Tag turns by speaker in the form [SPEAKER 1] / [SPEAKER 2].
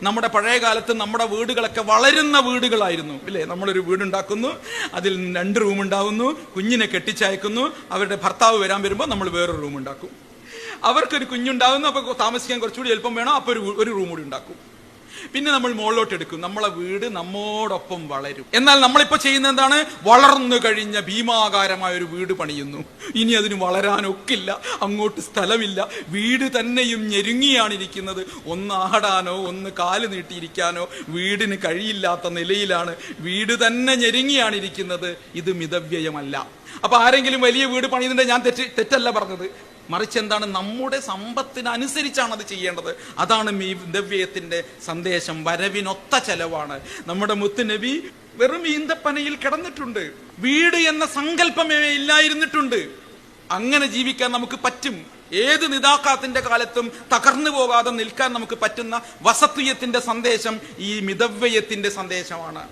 [SPEAKER 1] നമ്മുടെ പഴയ കാലത്ത് നമ്മുടെ വീടുകളൊക്കെ വളരുന്ന വീടുകളായിരുന്നു അല്ലേ? നമ്മളൊരു വീടുണ്ടാക്കുന്നു, അതിൽ 2 റൂം ഉണ്ടാവുന്നു, കുഞ്ഞിനെ കെട്ടിച്ചയക്കുന്നു, അവരുടെ ഭർത്താവ് വരാൻ വരുമ്പോൾ നമ്മൾ വേറൊരു റൂം ഉണ്ടാക്കും. അവർക്കൊരു കുഞ്ഞുണ്ടാവുന്നു, അപ്പൊ താമസിക്കാൻ കുറച്ചുകൂടി എളുപ്പം വേണം, അപ്പൊ ഒരു റൂം കൂടി ഉണ്ടാക്കും. പിന്നെ നമ്മൾ മുകളിലോട്ട് എടുക്കും. നമ്മളെ വീട് നമ്മോടൊപ്പം വളരും. എന്നാൽ നമ്മളിപ്പോ ചെയ്യുന്ന എന്താണ്? വളർന്നു കഴിഞ്ഞ ഭീമാകാരമായ ഒരു വീട് പണിയുന്നു. ഇനി അതിന് വളരാനൊക്കില്ല, അങ്ങോട്ട് സ്ഥലമില്ല, വീട് തന്നെയും ഞെരുങ്ങിയാണ് ഇരിക്കുന്നത്. ഒന്ന് ആടാനോ ഒന്ന് കാല് നീട്ടിയിരിക്കാനോ വീടിന് കഴിയില്ലാത്ത നിലയിലാണ്. വീട് തന്നെ ഞെരുങ്ങിയാണ് ഇരിക്കുന്നത്. ഇത് മിതവ്യയമല്ല. അപ്പൊ ആരെങ്കിലും വലിയ വീട് പണിയുന്നുണ്ട്, ഞാൻ തെറ്റല്ല പറഞ്ഞത്. മറിച്ച് എന്താണ്? നമ്മുടെ സമ്പത്തിനനുസരിച്ചാണ് അത് ചെയ്യേണ്ടത്. അതാണ് മിതവ്യയത്തിന്റെ സന്ദേശം. വരവിനൊത്ത ചെലവാണ്. നമ്മുടെ മുത്ത് നബി വെറും ഈന്തപ്പനയിൽ കിടന്നിട്ടുണ്ട്. വീട് എന്ന സങ്കല്പമേ ഇല്ലായിരുന്നിട്ടുണ്ട്. അങ്ങനെ ജീവിക്കാൻ നമുക്ക് പറ്റും. ഏത് നിദാഖാത്തിന്റെ കാലത്തും തകർന്നു പോകാതെ നിൽക്കാൻ നമുക്ക് പറ്റുന്ന വസത്വത്തിന്റെ സന്ദേശം ഈ മിതവ്യയത്തിന്റെ സന്ദേശമാണ്.